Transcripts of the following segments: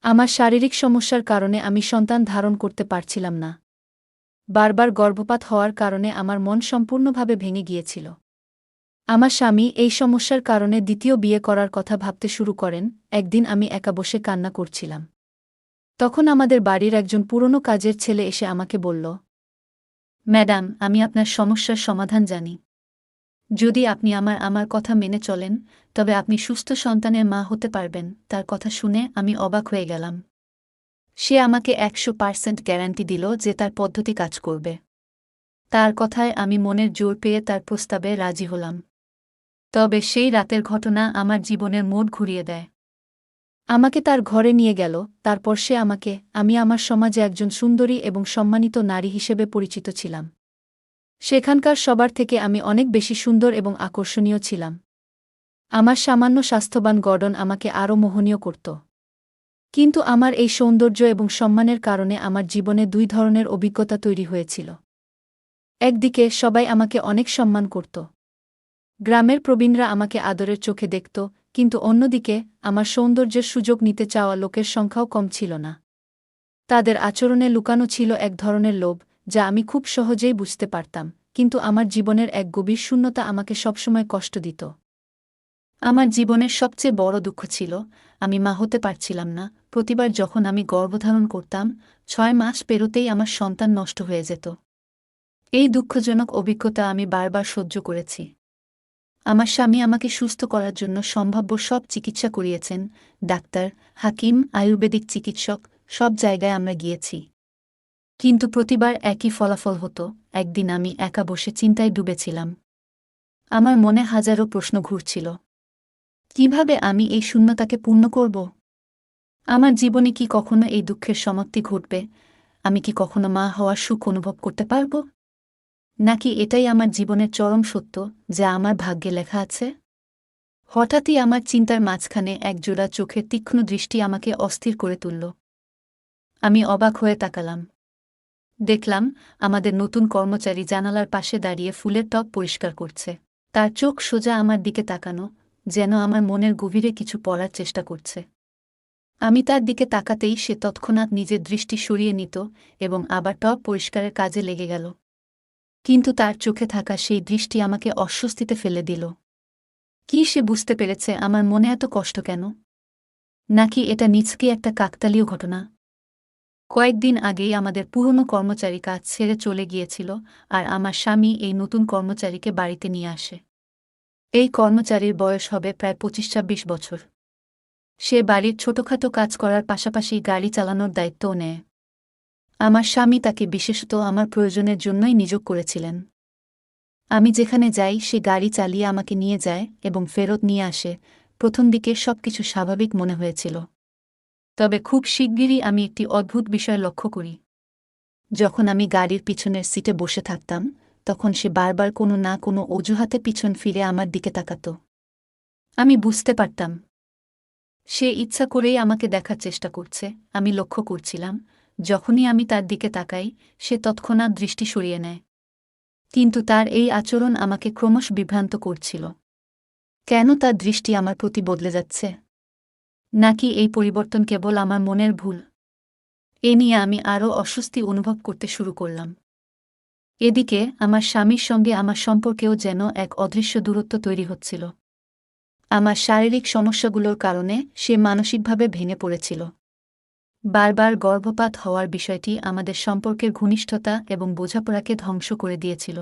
আমার শারীরিক সমস্যার কারণে আমি সন্তান ধারণ করতে পারছিলাম না। বারবার গর্ভপাত হওয়ার কারণে আমার মন সম্পূর্ণভাবে ভেঙে গিয়েছিল। আমার স্বামী এই সমস্যার কারণে দ্বিতীয় বিয়ে করার কথা ভাবতে শুরু করেন। একদিন আমি একা বসে কান্না করছিলাম। তখন আমাদের বাড়ির একজন পুরনো কাজের ছেলে এসে আমাকে বলল, ম্যাডাম, আমি আপনার সমস্যার সমাধান জানি। যদি আপনি আমার কথা মেনে চলেন, তবে আপনি সুস্থ সন্তানের মা হতে পারবেন। তার কথা শুনে আমি অবাক হয়ে গেলাম। সে আমাকে ১০০% গ্যারান্টি দিল যে তার পদ্ধতি কাজ করবে। তার কথায় আমি মনের জোর পেয়ে তার প্রস্তাবে রাজি হলাম। তবে সেই রাতের ঘটনা আমার জীবনের মোড় ঘুরিয়ে দেয়। আমাকে তার ঘরে নিয়ে গেল। তারপর সে আমি আমার সমাজে একজন সুন্দরী এবং সম্মানিত নারী হিসেবে পরিচিত ছিলাম। সেখানকার সবার থেকে আমি অনেক বেশি সুন্দর এবং আকর্ষণীয় ছিলাম। আমার সামান্য স্বাস্থ্যবান গড়ন আমাকে আরও মোহনীয় করত। কিন্তু আমার এই সৌন্দর্য এবং সম্মানের কারণে আমার জীবনে দুই ধরনের অভিজ্ঞতা তৈরি হয়েছিল। একদিকে সবাই আমাকে অনেক সম্মান করত। গ্রামের প্রবীণরা আমাকে আদরের চোখে দেখত, কিন্তু অন্যদিকে আমার সৌন্দর্যের সুযোগ নিতে চাওয়া লোকের সংখ্যাও কম ছিল না। তাদের আচরণে লুকানো ছিল এক ধরনের লোভ, যা আমি খুব সহজেই বুঝতে পারতাম, কিন্তু আমার জীবনের এক গভীর শূন্যতা আমাকে সবসময় কষ্ট দিত। আমার জীবনের সবচেয়ে বড় দুঃখ ছিল, আমি মা হতে পারছিলাম না। প্রতিবার যখন আমি গর্ভধারণ করতাম, ৬ মাস পেরোতেই আমার সন্তান নষ্ট হয়ে যেত। এই দুঃখজনক অভিজ্ঞতা আমি বারবার সহ্য করেছি। আমার স্বামী আমাকে সুস্থ করার জন্য সম্ভাব্য সব চিকিৎসা করিয়েছেন। ডাক্তার, হাকিম, আয়ুর্বেদিক চিকিৎসক, সব জায়গায় আমরা গিয়েছি। কিন্তু প্রতিবার একই ফলাফল হতো। একদিন আমি একা বসে চিন্তায় ডুবেছিলাম। আমার মনে হাজারো প্রশ্ন ঘুরছিল। কিভাবে আমি এই শূন্যতাকে পূর্ণ করব? আমার জীবনে কি কখনো এই দুঃখের সমাপ্তি ঘটবে? আমি কি কখনো মা হওয়ার সুখ অনুভব করতে পারব? নাকি এটাই আমার জীবনের চরম সত্য, যা আমার ভাগ্যে লেখা আছে? হঠাৎই আমার চিন্তার মাঝখানে একজোড়া চোখের তীক্ষ্ণ দৃষ্টি আমাকে অস্থির করে তুলল। আমি অবাক হয়ে তাকালাম। দেখলাম, আমাদের নতুন কর্মচারী জানালার পাশে দাঁড়িয়ে ফুলের টব পরিষ্কার করছে। তার চোখ সোজা আমার দিকে তাকানো, যেন আমার মনের গভীরে কিছু পড়ার চেষ্টা করছে। আমি তার দিকে তাকাতেই সে তৎক্ষণাৎ নিজের দৃষ্টি সরিয়ে নিত এবং আবার টব পরিষ্কারের কাজে লেগে গেল। কিন্তু তার চোখে থাকা সেই দৃষ্টি আমাকে অস্বস্তিতে ফেলে দিল। কি সে বুঝতে পেরেছে আমার মনে এত কষ্ট কেন? নাকি এটা নিছকই একটা কাকতালীয় ঘটনা? কয়েকদিন আগেই আমাদের পুরনো কর্মচারী কাজ ছেড়ে চলে গিয়েছিল, আর আমার স্বামী এই নতুন কর্মচারীকে বাড়িতে নিয়ে আসে। এই কর্মচারীর বয়স হবে প্রায় ২৫-২৬ বছর। সে বাড়ির ছোটখাটো কাজ করার পাশাপাশি গাড়ি চালানোর দায়িত্বও নেয়। আমার স্বামী তাকে বিশেষত আমার প্রয়োজনের জন্যই নিয়োগ করেছিলেন। আমি যেখানে যাই সে গাড়ি চালিয়ে আমাকে নিয়ে যায় এবং ফেরত নিয়ে আসে। প্রথম দিকে সবকিছু স্বাভাবিক মনে হয়েছিল। তবে খুব শিগগিরই আমি একটি অদ্ভুত বিষয় লক্ষ্য করি। যখন আমি গাড়ির পিছনের সিটে বসে থাকতাম, তখন সে বারবার কোনো না কোনো অজুহাতে পিছন ফিরে আমার দিকে তাকাত। আমি বুঝতে পারতাম সে ইচ্ছা করেই আমাকে দেখার চেষ্টা করছে। আমি লক্ষ্য করছিলাম, যখনই আমি তার দিকে তাকাই, সে তৎক্ষণাৎ দৃষ্টি সরিয়ে নেয়। কিন্তু তার এই আচরণ আমাকে ক্রমশ বিভ্রান্ত করছিল। কেন তার দৃষ্টি আমার প্রতি বদলে যাচ্ছে? নাকি এই পরিবর্তন কেবল আমার মনের ভুল? এ নিয়ে আমি আরও অস্বস্তি অনুভব করতে শুরু করলাম। এদিকে আমার স্বামীর সঙ্গে আমার সম্পর্কেও যেন এক অদৃশ্য দূরত্ব তৈরি হচ্ছিল। আমার শারীরিক সমস্যাগুলোর কারণে সে মানসিকভাবে ভেঙে পড়েছিল। বারবার গর্ভপাত হওয়ার বিষয়টি আমাদের সম্পর্কের ঘনিষ্ঠতা এবং বোঝাপড়াকে ধ্বংস করে দিয়েছিল।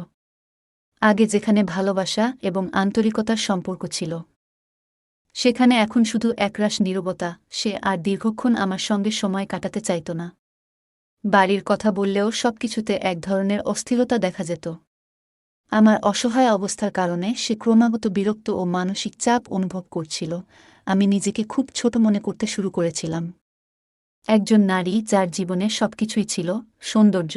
আগে যেখানে ভালোবাসা এবং আন্তরিকতার সম্পর্ক ছিল, সেখানে এখন শুধু একরাশ নীরবতা। সে আর দীর্ঘক্ষণ আমার সঙ্গে সময় কাটাতে চাইত না। বাড়ির কথা বললেও সবকিছুতে এক ধরনের অস্থিরতা দেখা যেত। আমার অসহায় অবস্থার কারণে সে ক্রমাগত বিরক্ত ও মানসিক চাপ অনুভব করছিল। আমি নিজেকে খুব ছোট মনে করতে শুরু করেছিলাম। একজন নারী যার জীবনে সবকিছুই ছিল, সৌন্দর্য,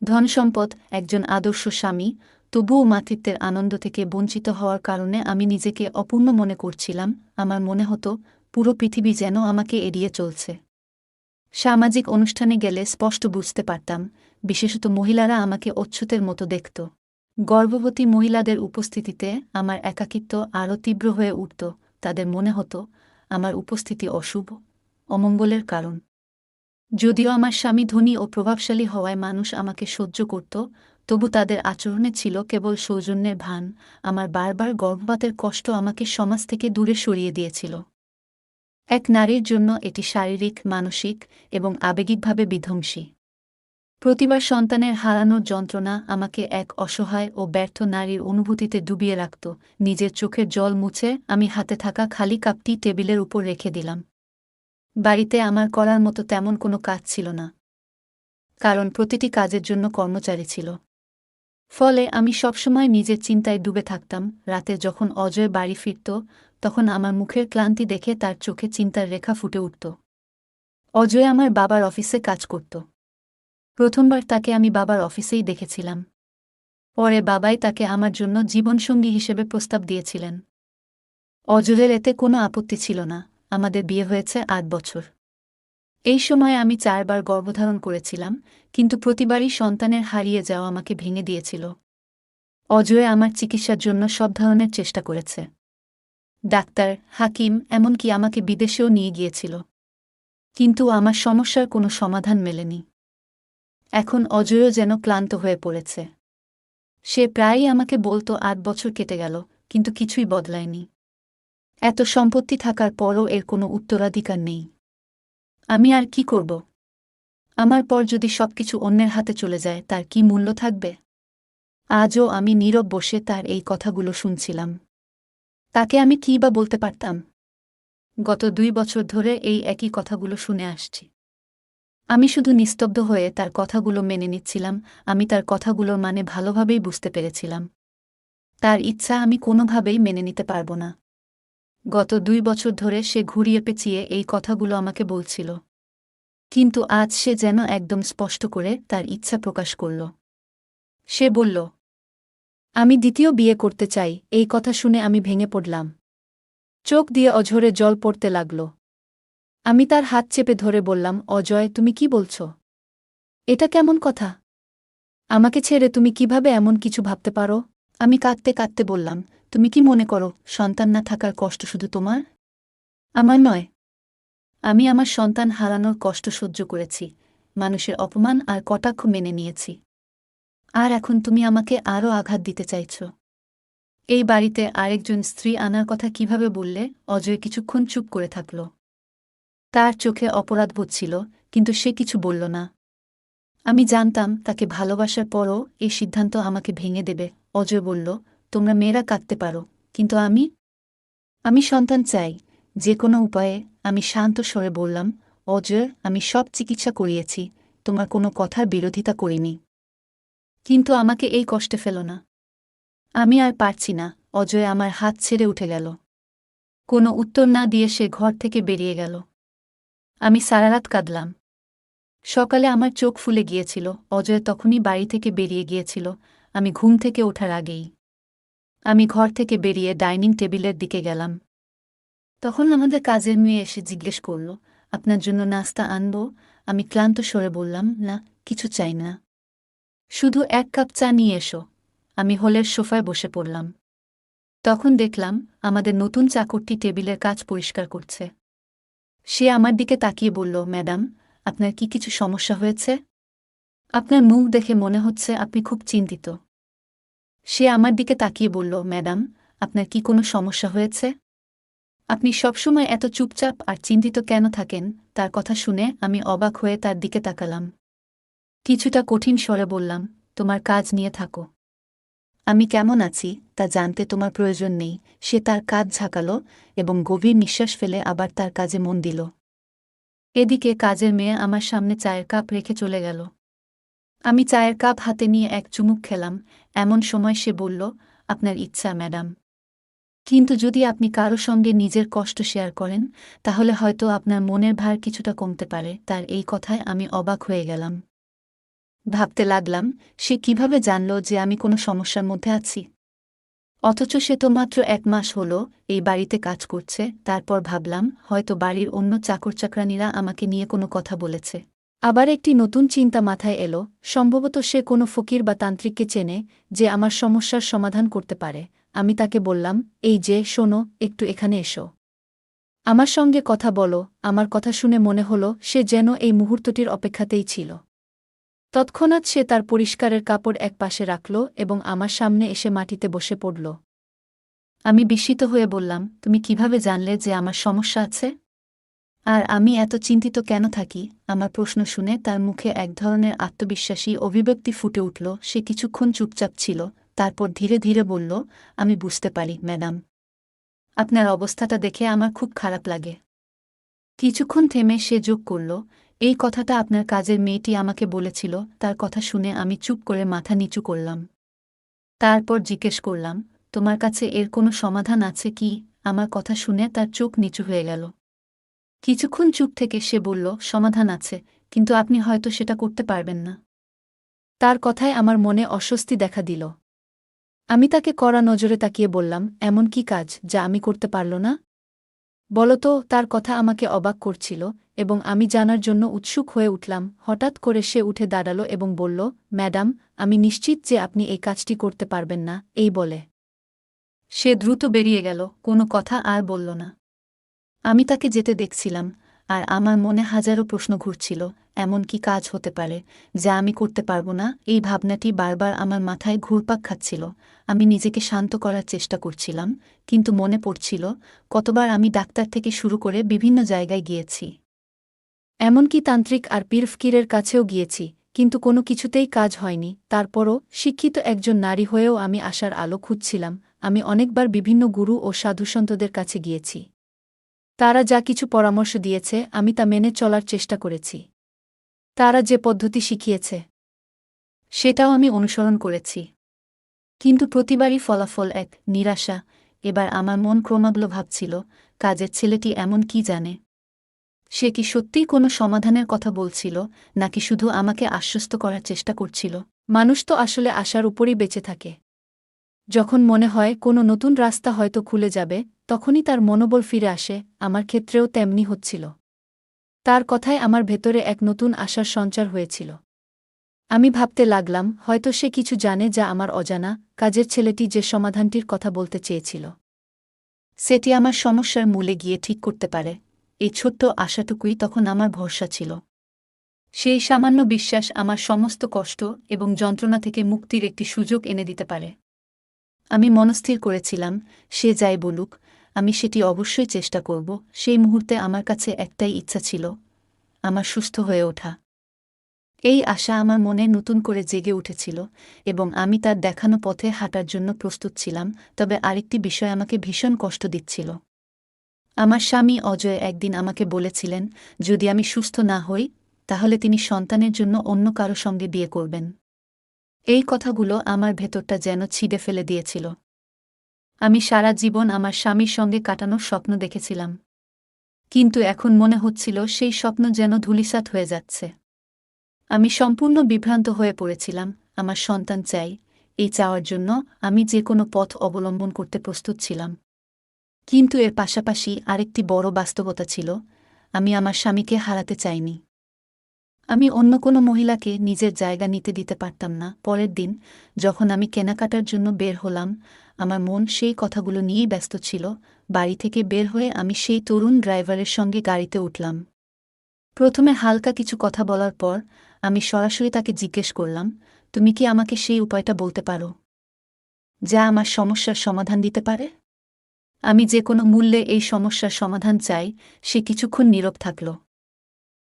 ধনসম্পদ, একজন আদর্শ স্বামী, তবুও মাতৃত্বের আনন্দ থেকে বঞ্চিত হওয়ার কারণে আমি নিজেকে অপূর্ণ মনে করছিলাম। আমার মনে হতো পুরো পৃথিবী যেন আমাকে এড়িয়ে চলছে। সামাজিক অনুষ্ঠানে গেলে স্পষ্ট বুঝতে পারতাম, বিশেষত মহিলারা আমাকে অচ্ছুতের মতো দেখত। গর্ভবতী মহিলাদের উপস্থিতিতে আমার একাকিত্ব আরও তীব্র হয়ে উঠত। তাদের মনে হতো আমার উপস্থিতি অশুভ, অমঙ্গলের কারণ। যদিও আমার স্বামী ধনী ও প্রভাবশালী হওয়ায় মানুষ আমাকে সহ্য করত, তবু তাদের আচরণে ছিল কেবল সৌজন্যের ভান। আমার বারবার গর্ভপাতের কষ্ট আমাকে সমাজ থেকে দূরে সরিয়ে দিয়েছিল। এক নারীর জন্য এটি শারীরিক, মানসিক এবং আবেগিকভাবে বিধ্বংসী। প্রতিবার সন্তানের হারানোর যন্ত্রণা আমাকে এক অসহায় ও ব্যর্থ নারীর অনুভূতিতে ডুবিয়ে রাখত। নিজের চোখের জল মুছে আমি হাতে থাকা খালি কাপটি টেবিলের উপর রেখে দিলাম। বাড়িতে আমার করার মতো তেমন কোনো কাজ ছিল না, কারণ প্রতিটি কাজের জন্য কর্মচারী ছিল। ফলে আমি সবসময় নিজের চিন্তায় ডুবে থাকতাম। রাতে যখন অজয় বাড়ি ফিরত, তখন আমার মুখের ক্লান্তি দেখে তার চোখে চিন্তার রেখা ফুটে উঠত। অজয় আমার বাবার অফিসে কাজ করত। প্রথমবার তাকে আমি বাবার অফিসেই দেখেছিলাম। পরে বাবাই তাকে আমার জন্য জীবনসঙ্গী হিসেবে প্রস্তাব দিয়েছিলেন। অজয়ের এতে কোনো আপত্তি ছিল না। আমাদের বিয়ে হয়েছে ৮ বছর। এই সময় আমি ৪ বার গর্ভধারণ করেছিলাম, কিন্তু প্রতিবারই সন্তানের হারিয়ে যাওয়া আমাকে ভেঙে দিয়েছিল। অজয় আমার চিকিৎসার জন্য সব ধরনের চেষ্টা করেছে। ডাক্তার, হাকিম, এমনকি আমাকে বিদেশেও নিয়ে গিয়েছিল। কিন্তু আমার সমস্যার কোনো সমাধান মেলেনি। এখন অজয়ও যেন ক্লান্ত হয়ে পড়েছে। সে প্রায়ই আমাকে বলতো ৮ বছর কেটে গেল, কিন্তু কিছুই বদলায়নি। এত সম্পত্তি থাকার পরও এর কোনো উত্তরাধিকার নেই। আমি আর কি করব? আমার পর যদি সবকিছু অন্যের হাতে চলে যায়, তার কি মূল্য থাকবে? আজও আমি নীরব বসে তার এই কথাগুলো শুনছিলাম। তাকে আমি কী বা বলতে পারতাম? গত ২ বছর ধরে এই একই কথাগুলো শুনে আসছি। আমি শুধু নিস্তব্ধ হয়ে তার কথাগুলো মেনে নিচ্ছিলাম। আমি তার কথাগুলোর মানে ভালোভাবেই বুঝতে পেরেছিলাম। তার ইচ্ছা আমি কোনোভাবেই মেনে নিতে পারব না। গত ২ বছর ধরে সে ঘুরিয়ে পেঁচিয়ে এই কথাগুলো আমাকে বলছিল। কিন্তু আজ সে যেন একদম স্পষ্ট করে তার ইচ্ছা প্রকাশ করল। সে বলল, আমি দ্বিতীয় বিয়ে করতে চাই। এই কথা শুনে আমি ভেঙে পড়লাম। চোখ দিয়ে অঝরে জল পড়তে লাগল। আমি তার হাত চেপে ধরে বললাম, অজয়, তুমি কি বলছ? এটা কেমন কথা? আমাকে ছেড়ে তুমি কিভাবে এমন কিছু ভাবতে পারো? আমি কাঁদতে কাঁদতে বললাম, তুমি কি মনে করো সন্তান না থাকার কষ্ট শুধু তোমার? আমার নয়। আমি আমার সন্তান হারানোর কষ্ট সহ্য করেছি, মানুষের অপমান আর কটাক্ষ মেনে নিয়েছি। আর এখন তুমি আমাকে আরও আঘাত দিতে চাইছ। এই বাড়িতে আরেকজন স্ত্রী আনার কথা কিভাবে বললে? অজয় কিছুক্ষণ চুপ করে থাকল। তার চোখে অপরাধবোধ ছিল, কিন্তু সে কিছু বলল না। আমি জানতাম তাকে ভালোবাসার পরও এই সিদ্ধান্ত আমাকে ভেঙে দেবে। অজয় বলল, তোমরা মেয়েরা কাঁদতে পারো, কিন্তু আমি সন্তান চাই, যে কোনো উপায়ে। আমি শান্ত স্বরে বললাম, অজয়, আমি সব চিকিৎসা করিয়েছি, তোমার কোনো কথার বিরোধিতা করিনি, কিন্তু আমাকে এই কষ্টে ফেলো না। আমি আর পারছি না। অজয় আমার হাত ছেড়ে উঠে গেল। কোনো উত্তর না দিয়ে সে ঘর থেকে বেরিয়ে গেল। আমি সারারাত কাঁদলাম। সকালে আমার চোখ ফুলে গিয়েছিল। অজয় তখনই বাড়ি থেকে বেরিয়ে গিয়েছিল, আমি ঘুম থেকে ওঠার আগেই। আমি ঘর থেকে বেরিয়ে ডাইনিং টেবিলের দিকে গেলাম। তখন আমাদের কাজের মেয়ে এসে জিজ্ঞেস করল, আপনার জন্য নাস্তা আনব? আমি ক্লান্ত স্বরে বললাম, না, কিছু চাই না, শুধু ১ কাপ চা নিয়ে এসো। আমি হলের সোফায় বসে পড়লাম। তখন দেখলাম আমাদের নতুন চাকরটি টেবিলের কাজ পরিষ্কার করছে। সে আমার দিকে তাকিয়ে বলল, ম্যাডাম, আপনার কি কিছু সমস্যা হয়েছে? আপনার মুখ দেখে মনে হচ্ছে আপনি খুব চিন্তিত। সে আমার দিকে তাকিয়ে বলল, ম্যাডাম, আপনার কি কোনো সমস্যা হয়েছে? আপনি সবসময় এত চুপচাপ আর চিন্তিত কেন থাকেন? তার কথা শুনে আমি অবাক হয়ে তার দিকে তাকালাম। কিছুটা কঠিন স্বরে বললাম, তোমার কাজ নিয়ে থাকো। আমি কেমন আছি তা জানতে তোমার প্রয়োজন নেই। সে তার কাজ ঝাঁকালো এবং গভীর নিঃশ্বাস ফেলে আবার তার কাজে মন দিল। এদিকে কাজের মেয়ে আমার সামনে চায়ের কাপ রেখে চলে গেল। আমি চায়ের কাপ হাতে নিয়ে এক চুমুক খেলাম। এমন সময় সে বলল, আপনার ইচ্ছা ম্যাডাম, কিন্তু যদি আপনি কারো সঙ্গে নিজের কষ্ট শেয়ার করেন, তাহলে হয়তো আপনার মনের ভার কিছুটা কমতে পারে। তার এই কথায় আমি অবাক হয়ে গেলাম। ভাবতে লাগলাম, সে কিভাবে জানল যে আমি কোনো সমস্যার মধ্যে আছি? অথচ সে তো মাত্র ১ মাস হল এই বাড়িতে কাজ করছে। তারপর ভাবলাম, হয়তো বাড়ির অন্য চাকরচাকরানীরা আমাকে নিয়ে কোনো কথা বলেছে। আবার একটি নতুন চিন্তা মাথায় এলো, সম্ভবত সে কোনো ফকির বা তান্ত্রিককে চেনে, যে আমার সমস্যার সমাধান করতে পারে। আমি তাকে বললাম, এই যে, শোনো, একটু এখানে এসো। আমার সঙ্গে কথা বলো। আমার কথা শুনে মনে হলো সে যেন এই মুহূর্তটির অপেক্ষাতেই ছিল। তৎক্ষণাৎ সে তার পরিষ্কারের কাপড় এক পাশে রাখল এবং আমার সামনে এসে মাটিতে বসে পড়ল। আমি বিস্মিত হয়ে বললাম, তুমি কিভাবে জানলে যে আমার সমস্যা আছে? আর আমি এত চিন্তিত কেন থাকি? আমার প্রশ্ন শুনে তার মুখে এক ধরনের আত্মবিশ্বাসী অভিব্যক্তি ফুটে উঠল। সে কিছুক্ষণ চুপচাপ ছিল, তারপর ধীরে ধীরে বলল, আমি বুঝতে পারি ম্যাডাম। আপনার অবস্থাটা দেখে আমার খুব খারাপ লাগে। কিছুক্ষণ থেমে সে যোগ করল, এই কথাটা আপনার কাজের মেয়েটি আমাকে বলেছিল। তার কথা শুনে আমি চুপ করে মাথা নিচু করলাম। তারপর জিজ্ঞেস করলাম, তোমার কাছে এর কোনো সমাধান আছে কি? আমার কথা শুনে তার চোখ নিচু হয়ে গেল। কিছুক্ষণ চুপ থেকে সে বলল, সমাধান আছে, কিন্তু আপনি হয়তো সেটা করতে পারবেন না। তার কথায় আমার মনে অস্বস্তি দেখা দিল। আমি তাকে কড়া নজরে তাকিয়ে বললাম, এমন কি কাজ যা আমি করতে পারল না? বলতো। তার কথা আমাকে অবাক করছিল এবং আমি জানার জন্য উৎসুক হয়ে উঠলাম। হঠাৎ করে সে উঠে দাঁড়াল এবং বলল, ম্যাডাম, আমি নিশ্চিত যে আপনি এই কাজটি করতে পারবেন না। এই বলে সে দ্রুত বেরিয়ে গেল, কোনো কথা আর বলল না। আমি তাকে যেতে দেখছিলাম, আর আমার মনে হাজারো প্রশ্ন ঘুরছিল। এমন কি কাজ হতে পারে যা আমি করতে পারব না? এই ভাবনাটি বারবার আমার মাথায় ঘুরপাক খাচ্ছিল। আমি নিজেকে শান্ত করার চেষ্টা করছিলাম, কিন্তু মনে পড়ছিল কতবার আমি ডাক্তার থেকে শুরু করে বিভিন্ন জায়গায় গিয়েছি। এমনকি তান্ত্রিক আর পীর ফকিরের কাছেও গিয়েছি, কিন্তু কোনো কিছুতেই কাজ হয়নি। তারপরও শিক্ষিত একজন নারী হয়েও আমি আশার আলো খুঁজছিলাম। আমি অনেকবার বিভিন্ন গুরু ও সাধুসন্তদের কাছে গিয়েছি। তারা যা কিছু পরামর্শ দিয়েছে আমি তা মেনে চলার চেষ্টা করেছি। তারা যে পদ্ধতি শিখিয়েছে সেটাও আমি অনুসরণ করেছি। কিন্তু প্রতিবারই ফলাফল এক, নিরাশা। এবার আমার মন ক্রমাগত ভাবছিল, কাজের ছেলেটি এমন কি জানে? সে কি সত্যিই কোনো সমাধানের কথা বলছিল, নাকি শুধু আমাকে আশ্বস্ত করার চেষ্টা করছিল? মানুষ তো আসলে আশার উপরই বেঁচে থাকে। যখন মনে হয় কোনো নতুন রাস্তা হয়তো খুলে যাবে, তখনই তার মনোবল ফিরে আসে। আমার ক্ষেত্রেও তেমনি হচ্ছিল। তার কথায় আমার ভেতরে এক নতুন আশার সঞ্চার হয়েছিল। আমি ভাবতে লাগলাম, হয়তো সে কিছু জানে যা আমার অজানা। কাজের ছেলেটি যে সমাধানটির কথা বলতে চেয়েছিল, সেটি আমার সমস্যার মূলে গিয়ে ঠিক করতে পারে। এই ছোট্ট আশাটুকুই তখন আমার ভরসা ছিল। সেই সামান্য বিশ্বাস আমার সমস্ত কষ্ট এবং যন্ত্রণা থেকে মুক্তির একটি সুযোগ এনে দিতে পারে। আমি মনস্থির করেছিলাম, সে যাই বলুক, আমি সেটি অবশ্যই চেষ্টা করব। সেই মুহূর্তে আমার কাছে একটাই ইচ্ছা ছিল, আমার সুস্থ হয়ে ওঠা। এই আশা আমার মনে নতুন করে জেগে উঠেছিল এবং আমি তার দেখানো পথে হাঁটার জন্য প্রস্তুত ছিলাম। তবে আরেকটি বিষয় আমাকে ভীষণ কষ্ট দিচ্ছিল। আমার স্বামী অজয় একদিন আমাকে বলেছিলেন, যদি আমি সুস্থ না হই, তাহলে তিনি সন্তানের জন্য অন্য কারো সঙ্গে বিয়ে করবেন। এই কথাগুলো আমার ভেতরটা যেন ছিঁড়ে ফেলে দিয়েছিল। আমি সারা জীবন আমার স্বামীর সঙ্গে কাটানোর স্বপ্ন দেখেছিলাম, কিন্তু এখন মনে হচ্ছিল সেই স্বপ্ন যেন ধূলিসাৎ হয়ে যাচ্ছে। আমি সম্পূর্ণ বিভ্রান্ত হয়ে পড়েছিলাম। আমার সন্তান চাই, এই চাওয়ার জন্য আমি যে কোনো পথ অবলম্বন করতে প্রস্তুত ছিলাম। কিন্তু এর পাশাপাশি আরেকটি বড় বাস্তবতা ছিল, আমি আমার স্বামীকে হারাতে চাইনি। আমি অন্য কোনো মহিলাকে নিজের জায়গা নিতে দিতে পারতাম না। পরের দিন যখন আমি কেনাকাটার জন্য বের হলাম, আমার মন সেই কথাগুলো নিয়েই ব্যস্ত ছিল। বাড়ি থেকে বের হয়ে আমি সেই তরুণ ড্রাইভারের সঙ্গে গাড়িতে উঠলাম। প্রথমে হালকা কিছু কথা বলার পর আমি সরাসরি তাকে জিজ্ঞেস করলাম, তুমি কি আমাকে সেই উপায়টা বলতে পারো যা আমার সমস্যার সমাধান দিতে পারে? আমি যে কোনো মূল্যে এই সমস্যার সমাধান চাই। সে কিছুক্ষণ নীরব থাকল,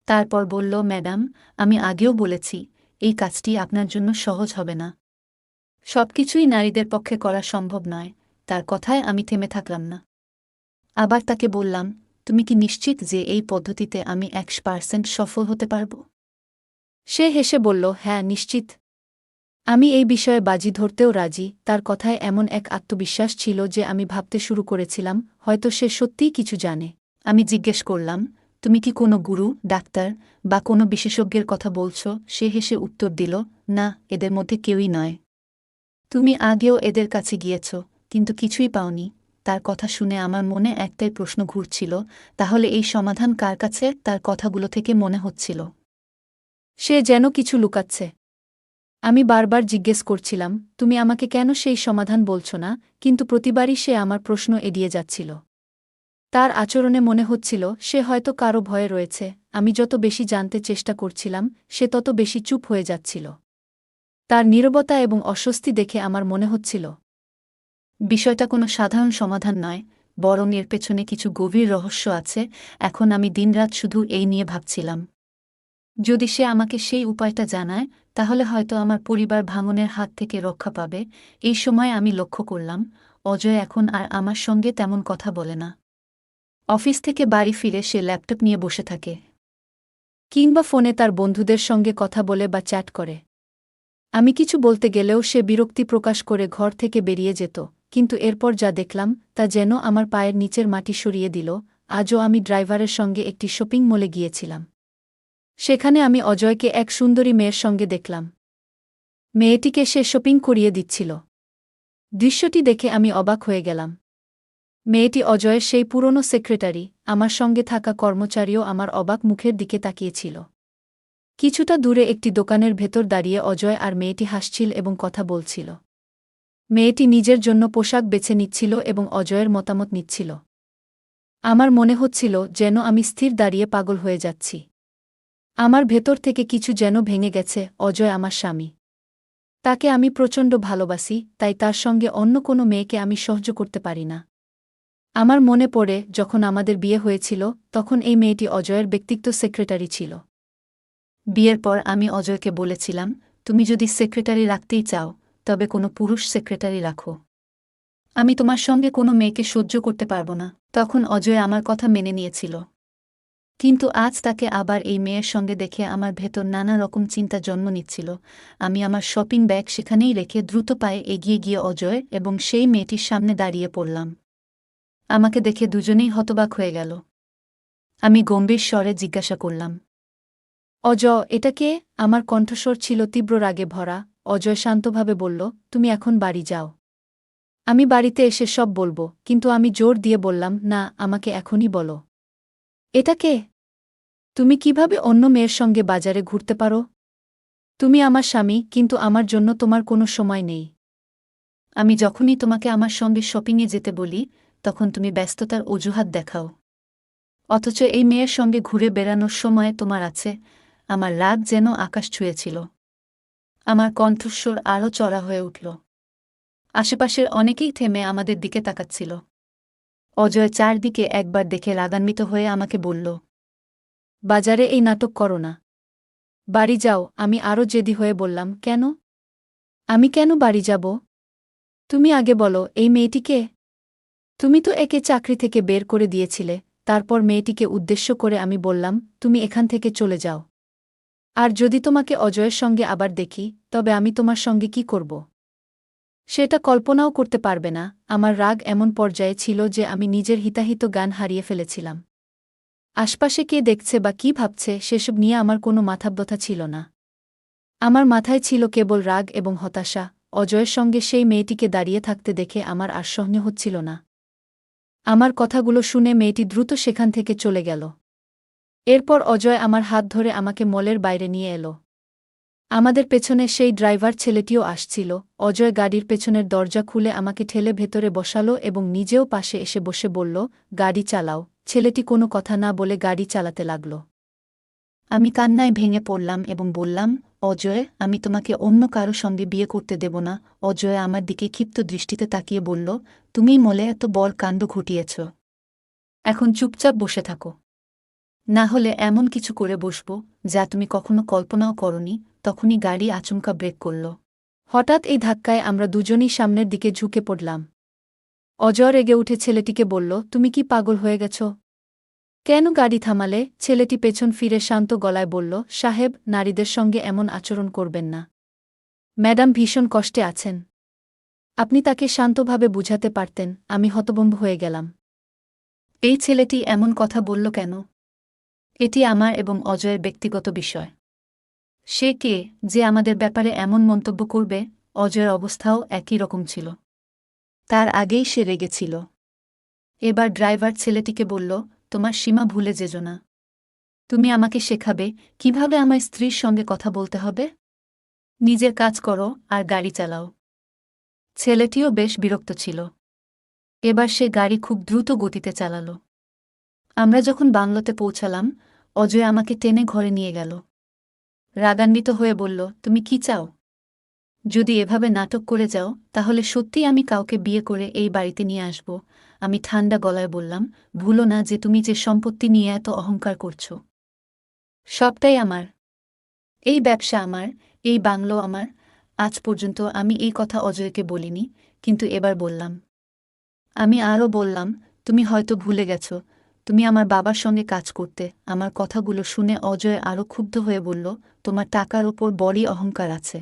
তারপর বলল, ম্যাডাম, আমি আগেও বলেছি, এই কাজটি আপনার জন্য সহজ হবে না। সবকিছুই নারীদের পক্ষে করা সম্ভব নয়। তার কথায় আমি থেমে থাকলাম না। আবার তাকে বললাম, তুমি কি নিশ্চিত যে এই পদ্ধতিতে আমি 100% সফল হতে পারব? সে হেসে বলল, হ্যাঁ, নিশ্চিত। আমি এই বিষয়ে বাজি ধরতেও রাজি। তার কথায় এমন এক আত্মবিশ্বাস ছিল যে আমি ভাবতে শুরু করেছিলাম, হয়তো সে সত্যিই কিছু জানে। আমি জিজ্ঞেস করলাম, তুমি কি কোনো গুরু, ডাক্তার বা কোনো বিশেষজ্ঞের কথা বলছ? সে হেসে উত্তর দিল, না, এদের মধ্যে কেউই নয়। তুমি আগেও এদের কাছে গিয়েছ, কিন্তু কিছুই পাওনি। তার কথা শুনে আমার মনে একটাই প্রশ্ন ঘুরছিল, তাহলে এই সমাধান কার কাছে? তার কথাগুলো থেকে মনে হচ্ছিল সে যেন কিছু লুকাচ্ছে। আমি বারবার জিজ্ঞেস করছিলাম, তুমি আমাকে কেন সেই সমাধান বলছ না? কিন্তু প্রতিবারই সে আমার প্রশ্ন এড়িয়ে যাচ্ছিল। তার আচরণে মনে হচ্ছিল সে হয়তো কারো ভয়ে রয়েছে। আমি যত বেশি জানতে চেষ্টা করছিলাম সে তত বেশি চুপ হয়ে যাচ্ছিল। তার নীরবতা এবং অস্বস্তি দেখে আমার মনে হচ্ছিল বিষয়টা কোনো সাধারণ সমাধান নয়, বরং এর পেছনে কিছু গভীর রহস্য আছে। এখন আমি দিনরাত শুধু এই নিয়ে ভাবছিলাম। যদি সে আমাকে সেই উপায়টা জানায়, তাহলে হয়তো আমার পরিবার ভাঙনের হাত থেকে রক্ষা পাবে। এই সময় আমি লক্ষ্য করলাম অজয় এখন আর আমার সঙ্গে তেমন কথা বলে না। অফিস থেকে বাড়ি ফিরে সে ল্যাপটপ নিয়ে বসে থাকে, কিংবা ফোনে তার বন্ধুদের সঙ্গে কথা বলে বা চ্যাট করে। আমি কিছু বলতে গেলেও সে বিরক্তি প্রকাশ করে ঘর থেকে বেরিয়ে যেত। কিন্তু এরপর যা দেখলাম তা যেন আমার পায়ের নিচের মাটি সরিয়ে দিল। আজও আমি ড্রাইভারের সঙ্গে একটি শপিং মলে গিয়েছিলাম। সেখানে আমি অজয়কে এক সুন্দরী মেয়ের সঙ্গে দেখলাম। মেয়েটিকে সে শপিং করিয়ে দিচ্ছিল। দৃশ্যটি দেখে আমি অবাক হয়ে গেলাম। মেয়েটি অজয়ের সেই পুরনো সেক্রেটারি। আমার সঙ্গে থাকা কর্মচারীও আমার অবাক মুখের দিকে তাকিয়েছিল। কিছুটা দূরে একটি দোকানের ভেতর দাঁড়িয়ে অজয় আর মেয়েটি হাসছিল এবং কথা বলছিল। মেয়েটি নিজের জন্য পোশাক বেছে নিচ্ছিল এবং অজয়ের মতামত নিচ্ছিল। আমার মনে হচ্ছিল যেন আমি স্থির দাঁড়িয়ে পাগল হয়ে যাচ্ছি। আমার ভেতর থেকে কিছু যেন ভেঙে গেছে। অজয় আমার স্বামী। তাকে আমি প্রচণ্ড ভালোবাসি, তাই তার সঙ্গে অন্য কোনো মেয়েকে আমি সহ্য করতে পারি না। আমার মনে পড়ে যখন আমাদের বিয়ে হয়েছিল, তখন এই মেয়েটি অজয়ের ব্যক্তিগত সেক্রেটারি ছিল। বিয়ের পর আমি অজয়কে বলেছিলাম, তুমি যদি সেক্রেটারি রাখতেই চাও, তবে কোনো পুরুষ সেক্রেটারি রাখো। আমি তোমার সঙ্গে কোনো মেয়েকে সহ্য করতে পারব না। তখন অজয় আমার কথা মেনে নিয়েছিল। কিন্তু আজ তাকে আবার এই মেয়ের সঙ্গে দেখে আমার ভেতর নানা রকম চিন্তা জন্ম নিচ্ছিল। আমি আমার শপিং ব্যাগ সেখানেই রেখে দ্রুত পায়ে এগিয়ে গিয়ে অজয় এবং সেই মেয়েটির সামনে দাঁড়িয়ে পড়লাম। আমাকে দেখে দুজনেই হতবাক হয়ে গেল। আমি গম্ভীর স্বরে জিজ্ঞাসা করলাম, অজয়, এটা কে? আমার কণ্ঠস্বর ছিল তীব্র রাগে ভরা। অজয় শান্তভাবে বলল, তুমি এখন বাড়ি যাও। আমি বাড়িতে এসে সব বলবো। কিন্তু আমি জোর দিয়ে বললাম, না, আমাকে এখনই বলো। এটা কে? তুমি কিভাবে অন্য মেয়ের সঙ্গে বাজারে ঘুরতে পারো? তুমি আমার স্বামী, কিন্তু আমার জন্য তোমার কোনো সময় নেই। আমি যখনই তোমাকে আমার সঙ্গে শপিংয়ে যেতে বলি, তখন তুমি ব্যস্ততার অজুহাত দেখাও। অথচ এই মেয়ের সঙ্গে ঘুরে বেড়ানোর সময় তোমার আছে। আমার রাগ যেন আকাশ ছুঁয়েছিল। আমার কণ্ঠস্বর আরও চড়া হয়ে উঠল। আশেপাশের অনেকেই থেমে আমাদের দিকে তাকাচ্ছিল। অজয় চারদিকে একবার দেখে রাগান্বিত হয়ে আমাকে বলল, বাজারে এই নাটক করো না। বাড়ি যাও। আমি আরও জেদি হয়ে বললাম, কেন? আমি কেন বাড়ি যাব? তুমি আগে বলো, এই মেয়েটিকে? তুমি তো একে চাকরি থেকে বের করে দিয়েছিলে। তারপর মেয়েটিকে উদ্দেশ্য করে আমি বললাম, তুমি এখান থেকে চলে যাও। আর যদি তোমাকে অজয়ের সঙ্গে আবার দেখি, তবে আমি তোমার সঙ্গে কি করব? সেটা কল্পনাও করতে পারবে না। আমার রাগ এমন পর্যায়ে ছিল যে আমি নিজের হিতাহিত জ্ঞান হারিয়ে ফেলেছিলাম। আশপাশে কে দেখছে বা কি ভাবছে সেসব নিয়ে আমার কোনো মাথাব্যথা ছিল না। আমার মাথায় ছিল কেবল রাগ এবং হতাশা। অজয়ের সঙ্গে সেই মেয়েটিকে দাঁড়িয়ে থাকতে দেখে আমার আর সহ্য হচ্ছিল না। আমার কথাগুলো শুনে মেয়েটি দ্রুত সেখান থেকে চলে গেল। এরপর অজয় আমার হাত ধরে আমাকে মলের বাইরে নিয়ে এলো। আমাদের পেছনে সেই ড্রাইভার ছেলেটিও আসছিল। অজয় গাড়ির পেছনের দরজা খুলে আমাকে ঠেলে ভেতরে বসালো এবং নিজেও পাশে এসে বসে বলল, গাড়ি চালাও। ছেলেটি কোনো কথা না বলে গাড়ি চালাতে লাগল। আমি কান্নায় ভেঙে পড়লাম এবং বললাম, অজয়, আমি তোমাকে অন্য কারো সঙ্গে বিয়ে করতে দেব না। অজয় আমার দিকে ক্ষিপ্ত দৃষ্টিতে তাকিয়ে বলল, তুমিই মলে এত বড় কাণ্ড ঘটিয়েছ। এখন চুপচাপ বসে থাকো। না হলে এমন কিছু করে বসব যা তুমি কখনো কল্পনাও করনি। তখনই গাড়ি আচমকা ব্রেক করল। হঠাৎ এই ধাক্কায় আমরা দুজনই সামনের দিকে ঝুঁকে পড়লাম। অজয় রেগে উঠে ছেলেটিকে বলল, তুমি কি পাগল হয়ে গেছ? কেন গাড়ি থামালে? ছেলেটি পেছন ফিরে শান্ত গলায় বলল, সাহেব, নারীদের সঙ্গে এমন আচরণ করবেন না। ম্যাডাম ভীষণ কষ্টে আছেন। আপনি তাকে শান্তভাবে বুঝাতে পারতেন। আমি হতভম্ব হয়ে গেলাম। এই ছেলেটি এমন কথা বলল কেন? এটি আমার এবং অজয়ের ব্যক্তিগত বিষয়। সে কে যে আমাদের ব্যাপারে এমন মন্তব্য করবে? অজয়ের অবস্থাও একই রকম ছিল। তার আগেই সে রেগেছিল। এবার ড্রাইভার ছেলেটিকে বলল, তোমার সীমা ভুলে যেও না। তুমি আমাকে শেখাবে কিভাবে আমার স্ত্রীর সঙ্গে কথা বলতে হবে? নিজের কাজ করো আর গাড়ি চালাও। ছেলেটিও বেশ বিরক্ত ছিল। এবার সে গাড়ি খুব দ্রুত গতিতে চালাল। আমরা যখন বাংলোতে পৌঁছালাম, অজয় আমাকে টেনে ঘরে নিয়ে গেল। রাগান্বিত হয়ে বলল, তুমি কি চাও? যদি এভাবে নাটক করে যাও তাহলে সত্যিই আমি কাউকে বিয়ে করে এই বাড়িতে নিয়ে আসব। আমি ঠান্ডা গলায় বললাম, ভুলো না যে তুমি যে সম্পত্তি নিয়ে এত অহংকার করছো, সবটাই আমার। এই ব্যবসা আমার, এই বাংলো আমার। আজ পর্যন্ত আমি এই কথা অজয়কে বলিনি, কিন্তু এবার বললাম। আমি আরও বললাম, তুমি হয়তো ভুলে গেছ, তুমি আমার বাবার সঙ্গে কাজ করতে। আমার কথাগুলো শুনে অজয় আরও ক্ষুব্ধ হয়ে বলল, তোমার টাকার ওপর বড়ই অহংকার আছে,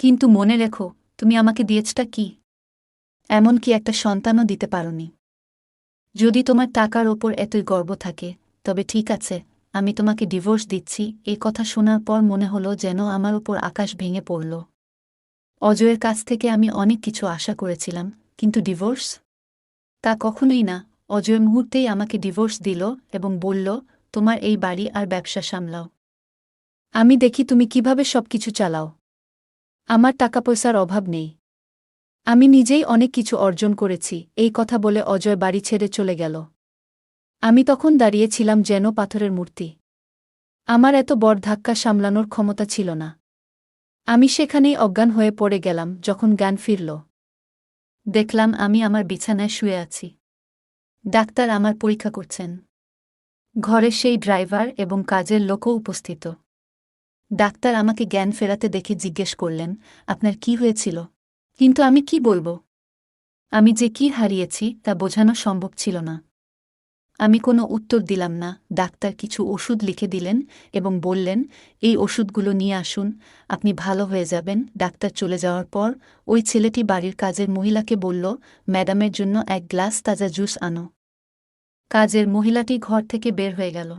কিন্তু মনে রেখো তুমি আমাকে দিয়েছটা কি? এমনকি একটা সন্তানও দিতে পারোনি। যদি তোমার টাকার ওপর এতই গর্ব থাকে, তবে ঠিক আছে, আমি তোমাকে ডিভোর্স দিচ্ছি। এই কথা শোনার পর মনে হলো যেন আমার ওপর আকাশ ভেঙে পড়ল। অজয়ের কাছ থেকে আমি অনেক কিছু আশা করেছিলাম, কিন্তু ডিভোর্স? তা কখনোই না। অজয় মুহূর্তেই আমাকে ডিভোর্স দিল এবং বলল, তোমার এই বাড়ি আর ব্যবসা সামলাও। আমি দেখি তুমি কিভাবে সবকিছু চালাও। আমার টাকা পয়সার অভাব নেই। আমি নিজেই অনেক কিছু অর্জন করেছি। এই কথা বলে অজয় বাড়ি ছেড়ে চলে গেল। আমি তখন দাঁড়িয়েছিলাম যেন পাথরের মূর্তি। আমার এত বড় ধাক্কা সামলানোর ক্ষমতা ছিল না। আমি সেখানেই অজ্ঞান হয়ে পড়ে গেলাম। যখন জ্ঞান ফিরল, দেখলাম আমি আমার বিছানায় শুয়ে আছি। ডাক্তার আমার পরীক্ষা করছেন। ঘরে সেই ড্রাইভার এবং কাজের লোকও উপস্থিত। ডাক্তার আমাকে জ্ঞান ফেরাতে দেখে জিজ্ঞেস করলেন, আপনার কি হয়েছিল? কিন্তু আমি কি বলবো? আমি যে কি হারিয়েছি তা বোঝানো সম্ভব ছিল না। আমি কোনো উত্তর দিলাম না। ডাক্তার কিছু ওষুধ লিখে দিলেন এবং বললেন, এই ওষুধগুলো নিয়ে আসুন, আপনি ভালো হয়ে যাবেন। ডাক্তার চলে যাওয়ার পর ওই ছেলেটি বাড়ির কাজের মহিলাকে বলল, ম্যাডামের জন্য এক গ্লাস তাজা জুস আনো। কাজের মহিলাটি ঘর থেকে বের হয়ে গেল।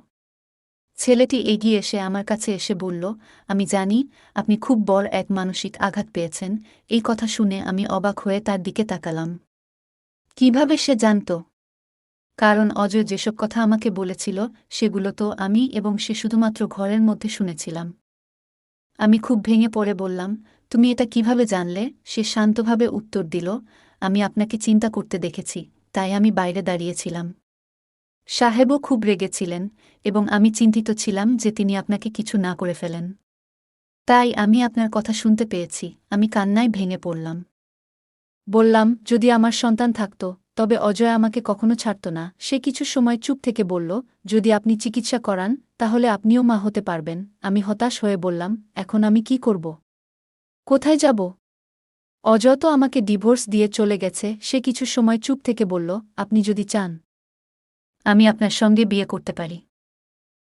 ছেলেটি এগিয়ে এসে আমার কাছে এসে বলল, আমি জানি আপনি খুব বড় এক মানসিক আঘাত পেয়েছেন। এই কথা শুনে আমি অবাক হয়ে তার দিকে তাকালাম। কিভাবে সে জানত? কারণ অজয় যেসব কথা আমাকে বলেছিল সেগুলো তো আমি এবং সে শুধুমাত্র ঘরের মধ্যে শুনেছিলাম। আমি খুব ভেঙে পড়ে বললাম, তুমি এটা কিভাবে জানলে? সে শান্তভাবে উত্তর দিল, আমি আপনাকে চিন্তা করতে দেখেছি, তাই আমি বাইরে দাঁড়িয়েছিলাম। সাহেবও খুব রেগেছিলেন এবং আমি চিন্তিত ছিলাম যে তিনি আপনাকে কিছু না করে ফেলেন। তাই আমি আপনার কথা শুনতে পেয়েছি। আমি কান্নায় ভেঙে পড়লাম। বললাম, যদি আমার সন্তান থাকত তবে অজয় আমাকে কখনো ছাড়ত না। সে কিছু সময় চুপ থেকে বলল, যদি আপনি চিকিৎসা করান তাহলে আপনিও মা হতে পারবেন। আমি হতাশ হয়ে বললাম, এখন আমি কি করব? কোথায় যাব? অজয় তো আমাকে ডিভোর্স দিয়ে চলে গেছে। সে কিছু সময় চুপ থেকে বলল, আপনি যদি চান আমি আপনার সঙ্গে বিয়ে করতে পারি।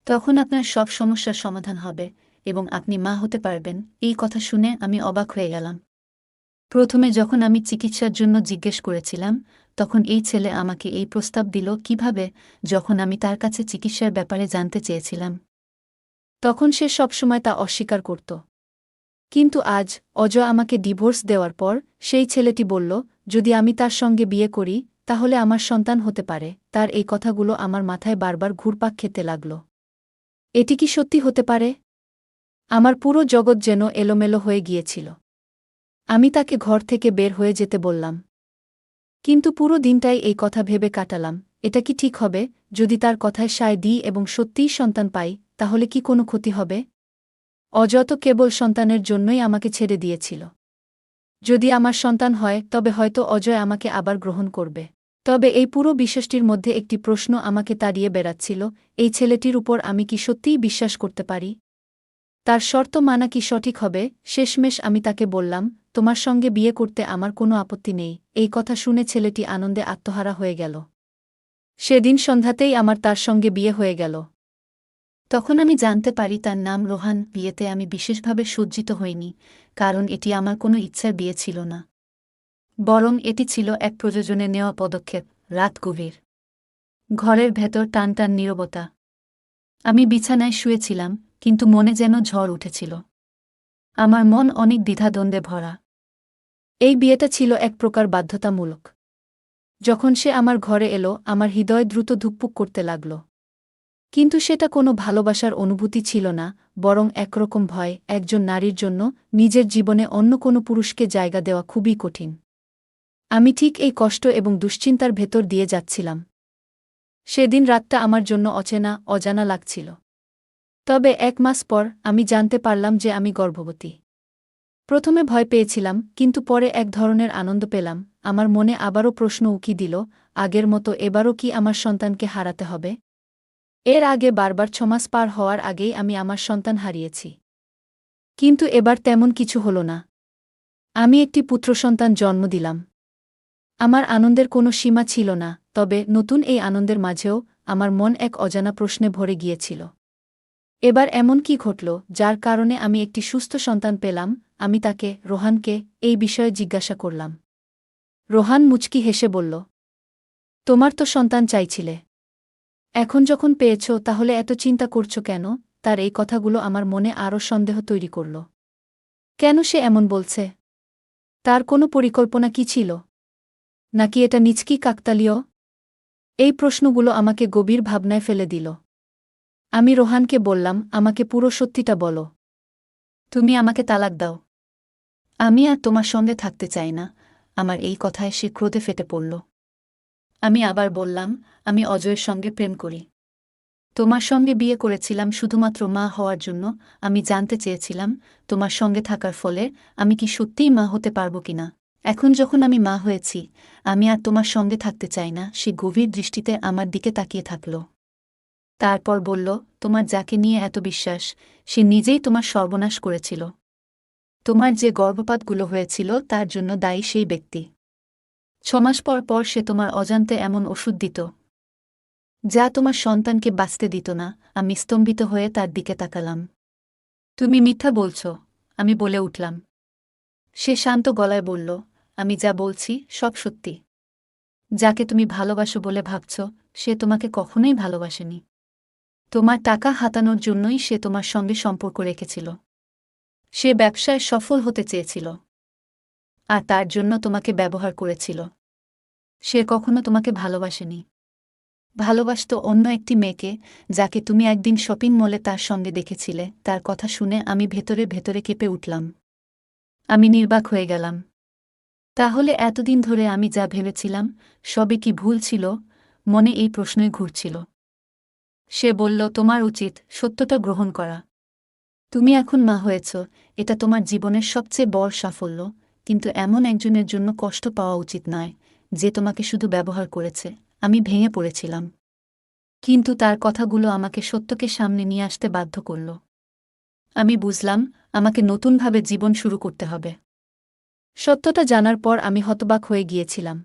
তখন আপনার সব সমস্যার সমাধান হবে এবং আপনি মা হতে পারবেন। এই কথা শুনে আমি অবাক হয়ে গেলাম। প্রথমে যখন আমি চিকিৎসার জন্য জিজ্ঞেস করেছিলাম, তখন এই ছেলে আমাকে এই প্রস্তাব দিল কিভাবে? যখন আমি তার কাছে চিকিৎসার ব্যাপারে জানতে চেয়েছিলাম, তখন সে সবসময় তা অস্বীকার করত। কিন্তু আজ অজয় আমাকে ডিভোর্স দেওয়ার পর সেই ছেলেটি বলল, যদি আমি তার সঙ্গে বিয়ে করি তাহলে আমার সন্তান হতে পারে। তার এই কথাগুলো আমার মাথায় বারবার ঘুরপাক খেতে লাগল। এটি কি সত্যি হতে পারে? আমার পুরো জগৎ যেন এলোমেলো হয়ে গিয়েছিল। আমি তাকে ঘর থেকে বের হয়ে যেতে বললাম, কিন্তু পুরো দিনটাই এই কথা ভেবে কাটালাম। এটা কি ঠিক হবে? যদি তার কথায় সায় দিই এবং সত্যিই সন্তান পাই, তাহলে কি কোনো ক্ষতি হবে? অজয় তো কেবল সন্তানের জন্যই আমাকে ছেড়ে দিয়েছিল। যদি আমার সন্তান হয় তবে হয়তো অজয় আমাকে আবার গ্রহণ করবে। তবে এই পুরো বিষয়টির মধ্যে একটি প্রশ্ন আমাকে তাড়িয়ে বেড়াচ্ছিল, এই ছেলেটির উপর আমি কি সত্যিই বিশ্বাস করতে পারি? তার শর্ত মানা কি সঠিক হবে? শেষমেশ আমি তাকে বললাম, তোমার সঙ্গে বিয়ে করতে আমার কোনো আপত্তি নেই। এই কথা শুনে ছেলেটি আনন্দে আত্মহারা হয়ে গেল। সেদিন সন্ধ্যাতেই আমার তার সঙ্গে বিয়ে হয়ে গেল। তখন আমি জানতে পারি তার নাম রোহান। বিয়েতে আমি বিশেষভাবে সজ্জিত হইনি, কারণ এটি আমার কোনো ইচ্ছার বিয়ে ছিল না, বরং এটি ছিল এক প্রয়োজনে নেওয়া পদক্ষেপ। রাত গভীর। ঘরের ভেতর টানটান নীরবতা। আমি বিছানায় শুয়েছিলাম, কিন্তু মনে যেন ঝড় উঠেছিল। আমার মন অনেক দ্বিধাদ্বন্দ্বে ভরা। এই বিয়েটা ছিল এক প্রকার বাধ্যতামূলক। যখন সে আমার ঘরে এলো, আমার হৃদয় দ্রুত ধুকপুক করতে লাগল। কিন্তু সেটা কোনো ভালোবাসার অনুভূতি ছিল না, বরং একরকম ভয়। একজন নারীর জন্য নিজের জীবনে অন্য কোনো পুরুষকে জায়গা দেওয়া খুবই কঠিন। আমি ঠিক এই কষ্ট এবং দুশ্চিন্তার ভেতর দিয়ে যাচ্ছিলাম। সেদিন রাতটা আমার জন্য অচেনা অজানা লাগছিল। তবে ১ মাস পর আমি জানতে পারলাম যে আমি গর্ভবতী। প্রথমে ভয় পেয়েছিলাম, কিন্তু পরে এক ধরনের আনন্দ পেলাম। আমার মনে আবারও প্রশ্ন উকি দিল, আগের মতো এবারও কি আমার সন্তানকে হারাতে হবে? এর আগে বারবার ৬ মাস পার হওয়ার আগেই আমি আমার সন্তান হারিয়েছি। কিন্তু এবার তেমন কিছু হল না। আমি একটি পুত্রসন্তান জন্ম দিলাম। আমার আনন্দের কোনো সীমা ছিল না, তবে নতুন এই আনন্দের মাঝেও আমার মন এক অজানা প্রশ্নে ভরে গিয়েছিল। এবার এমন কি ঘটল, যার কারণে আমি একটি সুস্থ সন্তান পেলাম? আমি তাকে, রোহানকে, এই বিষয়ে জিজ্ঞাসা করলাম। রোহান মুচকি হেসে বলল, তোমার তো সন্তান চাইছিলে। এখন যখন পেয়েছ, তাহলে এত চিন্তা করছ কেন? তার এই কথাগুলো আমার মনে আরও সন্দেহ তৈরি করল। কেন সে এমন বলছে? তার কোনো পরিকল্পনা কি ছিল? নাকি এটা নিছকি কাকতালীয়? এই প্রশ্নগুলো আমাকে গভীর ভাবনায় ফেলে দিল। আমি রোহানকে বললাম, আমাকে পুরো সত্যিটা বলো। তুমি আমাকে তালাক দাও। আমি আর তোমার সঙ্গে থাকতে চাই না। আমার এই কথায় সে ক্রোধে ফেটে পড়ল। আমি আবার বললাম, আমি অজয়ের সঙ্গে প্রেম করি। তোমার সঙ্গে বিয়ে করেছিলাম শুধুমাত্র মা হওয়ার জন্য। আমি জানতে চেয়েছিলাম, তোমার সঙ্গে থাকার ফলে আমি কি সত্যিই মা হতে পারব কিনা। এখন যখন আমি মা হয়েছি, আমি আর তোমার সঙ্গে থাকতে চাই না। সে গভীর দৃষ্টিতে আমার দিকে তাকিয়ে থাকল। তারপর বলল, তোমার যাকে নিয়ে এত বিশ্বাস, সে নিজেই তোমার সর্বনাশ করেছিল। তোমার যে গর্ভপাতগুলো হয়েছিল তার জন্য দায়ী সেই ব্যক্তি। ৬ মাস পর পর সে তোমার অজান্তে এমন ওষুধ দিত, যা তোমার সন্তানকে বাঁচতে দিত না। আমি স্তম্ভিত হয়ে তার দিকে তাকালাম। তুমি মিথ্যা বলছ, আমি বলে উঠলাম। সে শান্ত গলায় বলল, আমি যা বলছি সব সত্যি। যাকে তুমি ভালোবাসো বলে ভাবছ, সে তোমাকে কখনোই ভালোবাসেনি। তোমার টাকা হাতানোর জন্যই সে তোমার সঙ্গে সম্পর্ক রেখেছিল। সে ব্যবসায় সফল হতে চেয়েছিল, আর তার জন্য তোমাকে ব্যবহার করেছিল। সে কখনো তোমাকে ভালোবাসেনি। ভালোবাসত অন্য একটি মেয়েকে, যাকে তুমি একদিন শপিং মলে তার সঙ্গে দেখেছিলে। তার কথা শুনে আমি ভেতরে ভেতরে কেঁপে উঠলাম। আমি নির্বাক হয়ে গেলাম। তাহলে এতদিন ধরে আমি যা ভেবেছিলাম, সবই কি ভুল ছিল? মনে এই প্রশ্নই ঘুরছিল। সে বলল, তোমার উচিত সত্যটা গ্রহণ করা। তুমি এখন মা হয়েছ, এটা তোমার জীবনের সবচেয়ে বড় সাফল্য। কিন্তু এমন একজনের জন্য কষ্ট পাওয়া উচিত নয়, যে তোমাকে শুধু ব্যবহার করেছে। আমি ভেঙে পড়েছিলাম, কিন্তু তার কথাগুলো আমাকে সত্যকে সামনে নিয়ে আসতে বাধ্য করল। আমি বুঝলাম, আমাকে নতুনভাবে জীবন শুরু করতে হবে। সত্যটা জানার পর আমি হতবাক হয়ে গিয়েছিলাম।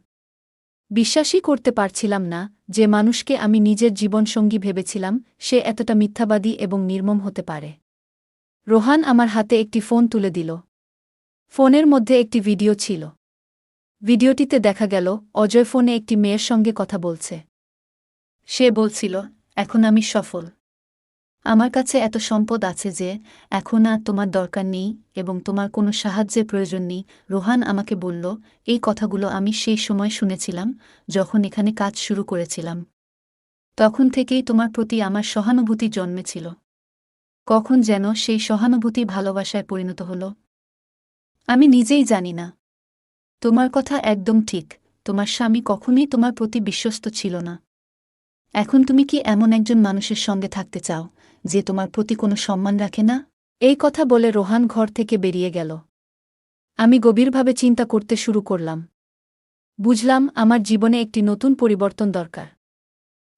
বিশ্বাসই করতে পারছিলাম না যে মানুষকে আমি নিজের জীবনসঙ্গী ভেবেছিলাম, সে এতটা মিথ্যাবাদী এবং নির্মম হতে পারে। রোহান আমার হাতে একটি ফোন তুলে দিল। ফোনের মধ্যে একটি ভিডিও ছিল। ভিডিওটিতে দেখা গেল, অজয় ফোনে একটি মেয়ের সঙ্গে কথা বলছে। সে বলছিল, এখন আমি সফল। আমার কাছে এত সম্পদ আছে যে এখন আর তোমার দরকার নেই, এবং তোমার কোনো সাহায্যের প্রয়োজন নেই। রোহান আমাকে বলল, এই কথাগুলো আমি সেই সময় শুনেছিলাম, যখন এখানে কাজ শুরু করেছিলাম। তখন থেকেই তোমার প্রতি আমার সহানুভূতি জন্মেছিল। কখন যেন সেই সহানুভূতি ভালোবাসায় পরিণত হল, আমি নিজেই জানি না। তোমার কথা একদম ঠিক। তোমার স্বামী কখনোই তোমার প্রতি বিশ্বস্ত ছিল না। এখন তুমি কি এমন একজন মানুষের সঙ্গে থাকতে চাও, যে তোমার প্রতি কোনো সম্মান রাখে না? এই কথা বলে রোহান ঘর থেকে বেরিয়ে গেল। আমি গভীরভাবে চিন্তা করতে শুরু করলাম। বুঝলাম, আমার জীবনে একটি নতুন পরিবর্তন দরকার।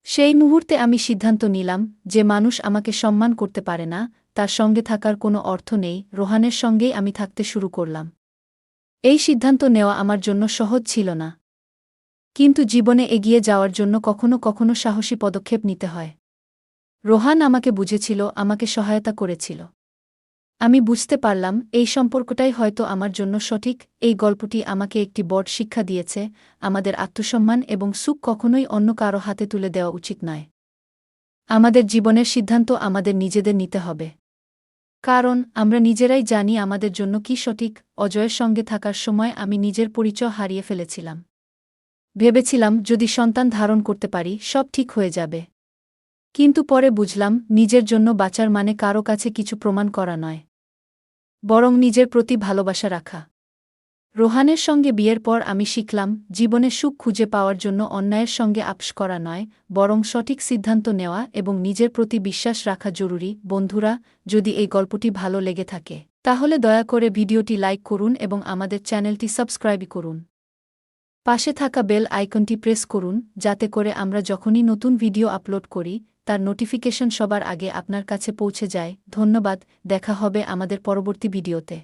সেই মুহূর্তে আমি সিদ্ধান্ত নিলাম, যে মানুষ আমাকে সম্মান করতে পারে না, তার সঙ্গে থাকার কোনো অর্থ নেই। রোহানের সঙ্গেই আমি থাকতে শুরু করলাম। এই সিদ্ধান্ত নেওয়া আমার জন্য সহজ ছিল না, কিন্তু জীবনে এগিয়ে যাওয়ার জন্য কখনো কখনো সাহসী পদক্ষেপ নিতে হয়। রোহান আমাকে বুঝেছিল, আমাকে সহায়তা করেছিল। আমি বুঝতে পারলাম, এই সম্পর্কটাই হয়তো আমার জন্য সঠিক। এই গল্পটি আমাকে একটি বড় শিক্ষা দিয়েছে, আমাদের আত্মসম্মান এবং সুখ কখনোই অন্য কারো হাতে তুলে দেওয়া উচিত নয়। আমাদের জীবনের সিদ্ধান্ত আমাদের নিজেদের নিতে হবে, কারণ আমরা নিজেরাই জানি আমাদের জন্য কি সঠিক। অজয়ের সঙ্গে থাকার সময় আমি নিজের পরিচয় হারিয়ে ফেলেছিলাম। ভেবেছিলাম, যদি সন্তান ধারণ করতে পারি, সব ঠিক হয়ে যাবে। কিন্তু পরে বুঝলাম, নিজের জন্য বাঁচার মানে কারো কাছে কিছু প্রমাণ করা নয়, বরং নিজের প্রতি ভালোবাসা রাখা। রোহানের সঙ্গে বিয়ের পর আমি শিখলাম, জীবনে সুখ খুঁজে পাওয়ার জন্য অন্যায়ের সঙ্গে আপস করা নয়, বরং সঠিক সিদ্ধান্ত নেওয়া এবং নিজের প্রতি বিশ্বাস রাখা জরুরি। বন্ধুরা, যদি এই গল্পটি ভালো লেগে থাকে তাহলে দয়া করে ভিডিওটি লাইক করুন এবং আমাদের চ্যানেলটি সাবস্ক্রাইব করুন। পাশে থাকা বেল আইকনটি প্রেস করুন, যাতে করে আমরা যখনই নতুন ভিডিও আপলোড করি তার নোটিফিকেশন সবার আগে আপনার কাছে পৌঁছে যায়। ধন্যবাদ, দেখা হবে আমাদের পরবর্তী ভিডিওতে।